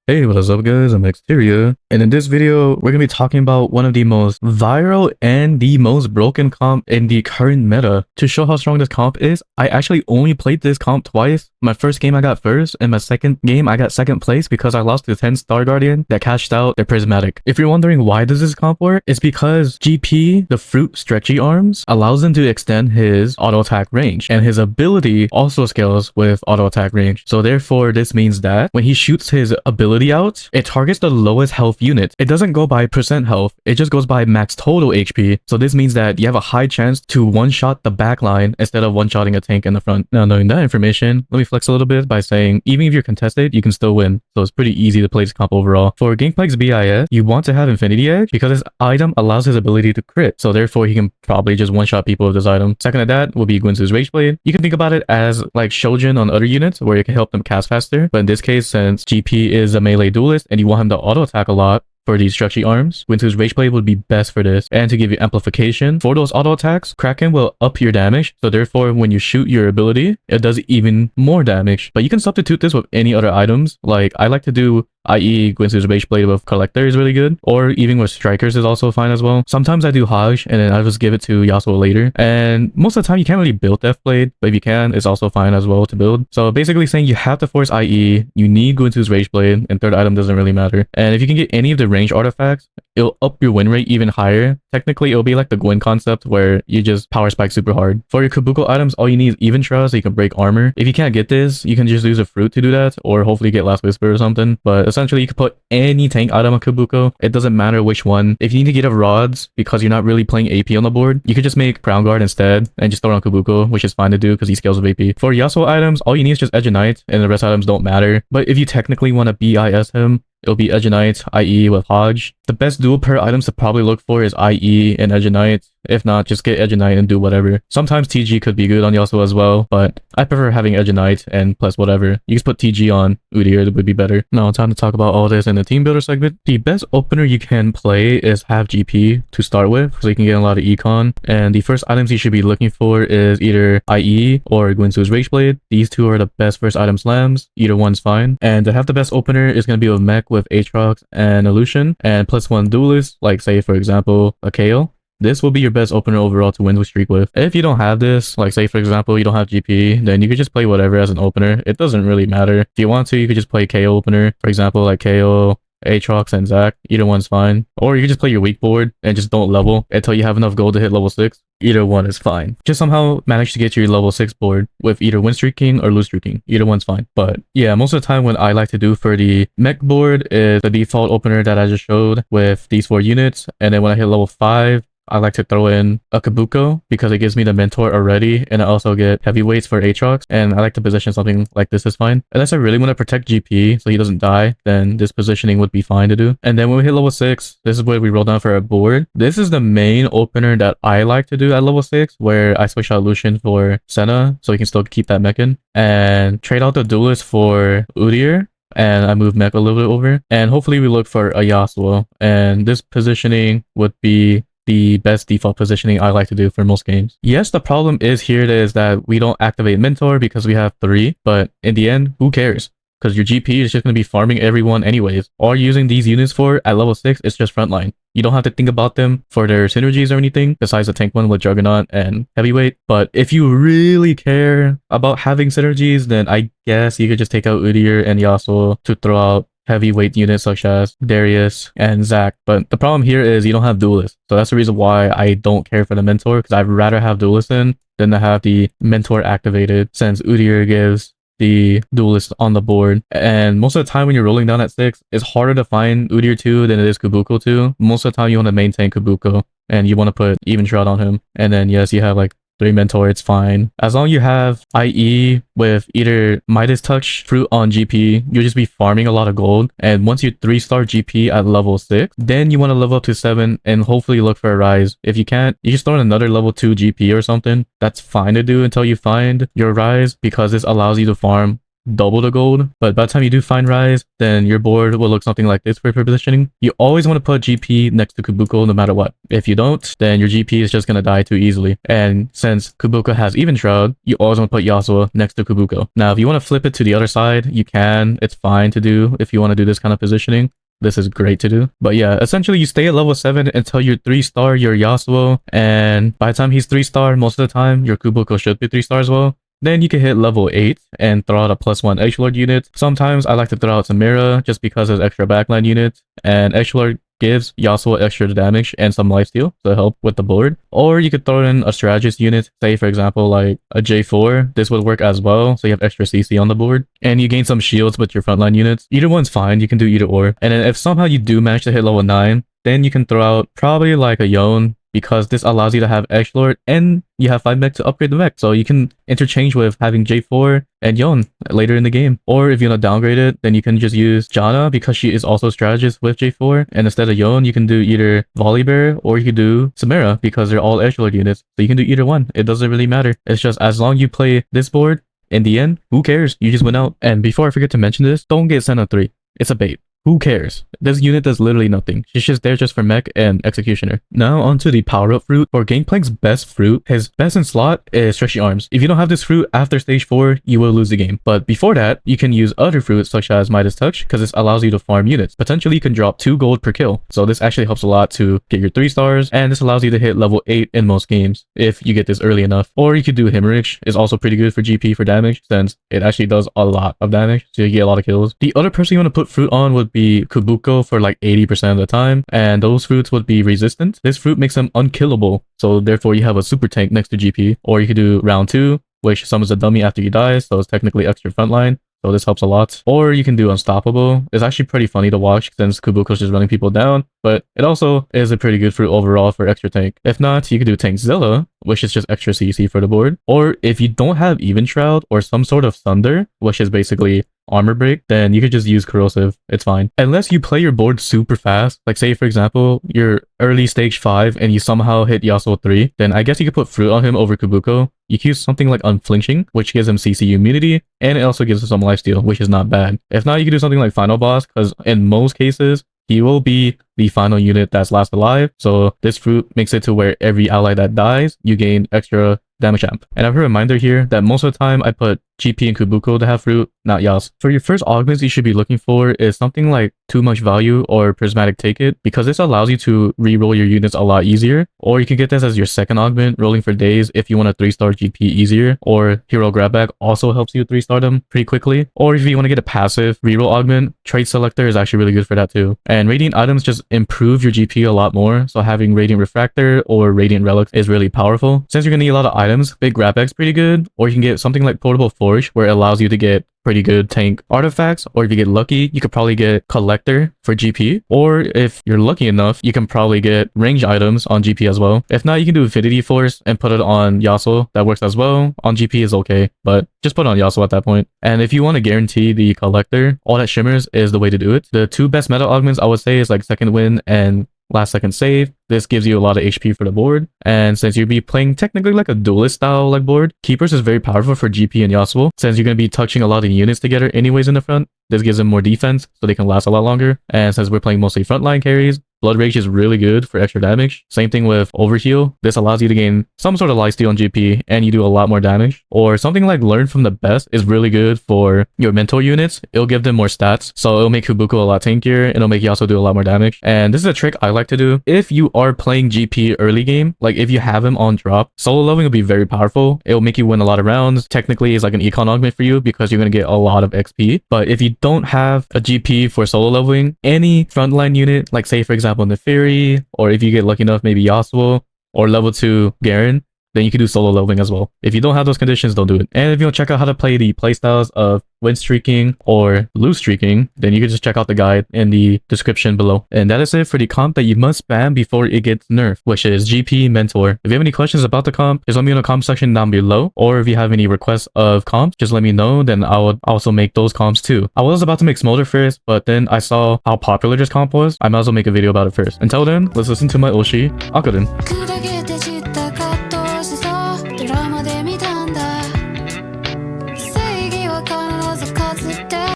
Hey, what is up guys, I'm Exteria, and in this video, we're gonna be talking about one of the most viral and the most broken comp in the current meta. To show how strong this comp is, I actually only played this comp twice. My first game I got first, and my second game I got second place because I lost to 10 Star Guardian that cashed out their Prismatic. If you're wondering why does this comp work, it's because GP, the Fruit Stretchy Arms, allows him to extend his auto attack range, and his ability also scales with auto attack range. So therefore, this means that when he shoots his ability out, it targets the lowest health unit. It doesn't go by percent health, it just goes by max total HP. So this means that you have a high chance to one-shot the back line instead of one-shotting a tank in the front. Now knowing that information, let me flex a little bit by saying even if you're contested, you can still win. So it's pretty easy to play this comp overall. For Gangplank's BIS, you want to have Infinity Edge because this item allows his ability to crit. So therefore he can probably just one-shot people with this item. Second to that will be Gwynsu's Rage Blade. You can think about it as like Shojin on other units where it can help them cast faster. But in this case, since GP is a melee duelist and you want him to auto attack a lot for these stretchy arms, Gwynsu's Rage Blade would be best for this. And to give you amplification for those auto attacks, Kraken will up your damage, so therefore when you shoot your ability, it does even more damage. But you can substitute this with any other items. Like I like to do i.e. Gwynsu's Rage Blade with Collector is really good, or even with Strikers is also fine as well. Sometimes I do Hajj and then I just give it to Yasuo later, and most of the time you can't really build Death Blade, but if you can, it's also fine as well to build. So basically saying you have to force IE, you need Gwynsu's Rage Blade, and third item doesn't really matter. And if you can get any of the range artifacts, it'll up your win rate even higher. Technically, it'll be like the Gwyn concept where you just power spike super hard. For your Kobuko items, all you need is Even Trust so you can break armor. If you can't get this, you can just use a fruit to do that, or hopefully get Last Whisper or something. But essentially, you can put any tank item on Kobuko. It doesn't matter which one. If you need to get a rods because you're not really playing AP on the board, you could just make Crown Guard instead and just throw it on Kobuko, which is fine to do because he scales with AP. For Yasuo items, all you need is just Edge of Night, and the rest items don't matter. But if you technically want to BIS him, it'll be Edge of Night, IE with Hajj. The best dual pair items to probably look for is IE and Edge of Night. If not, just get Edge of Night and do whatever. Sometimes TG could be good on Yasuo as well, but I prefer having Edge of Night and plus whatever. You just put TG on Udyr, it would be better. Now, time to talk about all this in the team builder segment. The best opener you can play is have GP to start with, so you can get a lot of econ. And the first items you should be looking for is either IE or Gwynsu's Rage Blade. These two are the best first item slams. Either one's fine. And to have the best opener is going to be with mech with Aatrox and Illusion, and plus one duelist, like say for example a KO. This will be your best opener overall to win with streak with. If you don't have this, like say for example you don't have GP, then you could just play whatever as an opener. It doesn't really matter. If you want to, you could just play KO opener, for example like KO, Aatrox, and Zac. Either one's fine. Or you can just play your weak board and just don't level until you have enough gold to hit level 6. Either one is fine. Just somehow manage to get your level 6 board with either win streaking or lose streaking. Either one's fine. But yeah, most of the time what I like to do for the mech board is the default opener that I just showed with these 4 units. And then when I hit level 5, I like to throw in a Kobuko because it gives me the mentor already, and I also get heavyweights for Aatrox, and I like to position something like this is fine. Unless I really want to protect GP so he doesn't die, then this positioning would be fine to do. And then when we hit level 6, this is where we roll down for a board. This is the main opener that I like to do at level 6, where I switch out Lucian for Senna so you can still keep that mech in, and trade out the duelist for Udyr. And I move mech a little bit over, and hopefully we look for a Yasuo, and this positioning would be the best default positioning I like to do for most games. Yes, the problem is here is that we don't activate Mentor because we have 3, but in the end, who cares? Because your GP is just going to be farming everyone anyways. All you're using these units for at level 6 is just frontline. You don't have to think about them for their synergies or anything besides the tank one with Juggernaut and Heavyweight. But if you really care about having synergies, then I guess you could just take out Udyr and Yasuo to throw out heavyweight units such as Darius and Zac. But the problem here is you don't have duelists. So that's the reason why I don't care for the mentor, because I'd rather have duelists in than to have the mentor activated, since Udyr gives the duelist on the board. And most of the time when you're rolling down at 6, it's harder to find Udyr 2 than it is Kobuko 2. Most of the time you want to maintain Kobuko and you want to put Even Shroud on him. And then yes, you have like 3 mentor, it's fine. As long as you have IE with either Midas Touch Fruit on GP, you'll just be farming a lot of gold. And once you 3-star GP at level 6, then you want to level up to 7 and hopefully look for a rise. If you can't, you just throw in another level 2 GP or something. That's fine to do until you find your rise, because this allows you to farm double the gold, but by the time you do find Rise, then your board will look something like this for positioning. You always want to put GP next to Kobuko no matter what. If you don't, then your GP is just going to die too easily. And since Kobuko has Even Shroud, you always want to put Yasuo next to Kobuko. Now, if you want to flip it to the other side, you can. It's fine to do if you want to do this kind of positioning. This is great to do. But yeah, essentially you stay at level 7 until you're 3-star your Yasuo, and by the time he's 3-star, most of the time your Kobuko should be 3-star as well. Then you can hit level 8 and throw out a +1 Edgelord unit. Sometimes I like to throw out Samira just because it's extra backline unit, and Edgelord gives Yasuo extra damage and some lifesteal to help with the board. Or you could throw in a strategist unit, say for example like a J4. This would work as well, so you have extra CC on the board, and you gain some shields with your frontline units. Either one's fine, you can do either or. And then if somehow you do manage to hit level 9, then you can throw out probably like a Yone, because this allows you to have Edgelord and you have 5 mech to upgrade the mech. So you can interchange with having J4 and Yone later in the game. Or if you want to downgrade it, then you can just use Janna because she is also a strategist with J4. And instead of Yone, you can do either Volibear or you can do Samira because they're all Edgelord units. So you can do either one. It doesn't really matter. It's just as long as you play this board, in the end, who cares? You just went out. And before I forget to mention this, don't get sent on 3. It's a bait. Who cares? This unit does literally nothing. She's just there just for mech and executioner. Now onto the power-up fruit. For Gangplank's best fruit, his best in slot is Stretchy Arms. If you don't have this fruit after stage 4, you will lose the game. But before that, you can use other fruits such as Midas Touch because this allows you to farm units. Potentially you can drop 2 gold per kill. So this actually helps a lot to get your 3 stars, and this allows you to hit level 8 in most games if you get this early enough. Or you could do Hemorrhage. It's also pretty good for GP for damage since it actually does a lot of damage, so you get a lot of kills. The other person you want to put fruit on would be Kobuko for like 80% of the time, and those fruits would be resistant. This fruit makes them unkillable, so therefore you have a super tank next to GP. Or you could do round 2, which summons a dummy after you die, so it's technically extra frontline. So this helps a lot. Or you can do Unstoppable. It's actually pretty funny to watch since Kobuko's just running people down, but it also is a pretty good fruit overall for extra tank. If not, you could do Tank Zilla, which is just extra CC for the board. Or if you don't have Even Shroud or some sort of Thunder, which is basically armor break, then you could just use Corrosive. It's fine. Unless you play your board super fast, like say for example, you're early stage 5 and you somehow hit Yasuo 3, then I guess you could put fruit on him over Kobuko. You can use something like Unflinching, which gives him CC immunity, and it also gives him some lifesteal, which is not bad. If not, you can do something like Final Boss, because in most cases, he will be the final unit that's last alive. So this fruit makes it to where every ally that dies, you gain extra damage amp. And I have a reminder here that most of the time I put GP and Kobuko to have fruit, not Yas. For your first augments you should be looking for is something like Too Much Value or Prismatic Take It, because this allows you to re-roll your units a lot easier. Or you can get this as your second augment, rolling for days if you want a 3-star GP easier. Or Hero Grabback also helps you 3-star them pretty quickly. Or if you want to get a passive reroll augment, Trait Selector is actually really good for that too. And Radiant items just improve your GP a lot more, so having Radiant Refractor or Radiant Relics is really powerful. Since you're gonna need a lot of items, Big Grabback's pretty good. Or you can get something like Portable Forge, where it allows you to get pretty good tank artifacts. Or if you get lucky, you could probably get Collector for GP. Or if you're lucky enough, you can probably get range items on GP as well. If not, you can do Infinity Force and put it on Yasuo. That works as well. On GP is okay, but just put it on Yasuo at that point. And if you want to guarantee the Collector, All That Shimmers is the way to do it. The 2 best meta augments I would say is like Second Wind and Last Second Save. This gives you a lot of HP for the board, and since you'll be playing technically like a duelist style like board, Keepers is very powerful for GP and Yasuo. Since you're going to be touching a lot of units together anyways in the front, this gives them more defense so they can last a lot longer. And since we're playing mostly frontline carries, Blood Rage is really good for extra damage. Same thing with Overheal. This allows you to gain some sort of lifesteal on GP and you do a lot more damage. Or something like Learn from the Best is really good for your mentor units. It'll give them more stats, so it'll make Kobuko a lot tankier and it'll make Yasuo do a lot more damage. And this is a trick I like to do. If you are playing GP early game, like if you have him on drop, solo leveling will be very powerful. It'll make you win a lot of rounds. Technically, it's like an econ augment for you because you're going to get a lot of XP. But if you don't have a GP for solo leveling, any frontline unit, like say for example Neferi, or if you get lucky enough maybe Yasuo or level 2 Garen, then you can do solo leveling as well. If you don't have those conditions, don't do it. And if you want to check out how to play the playstyles of win streaking or lose streaking, then you can just check out the guide in the description below. And that is it for the comp that you must spam before it gets nerfed, which is GP Mentor. If you have any questions about the comp, just let me know in the comment section down below. Or if you have any requests of comps, just let me know, then I would also make those comps too. I was about to make Smolder first, but then I saw how popular this comp was. I might as well make a video about it first. Until then, let's listen to my Oshi, Akaden.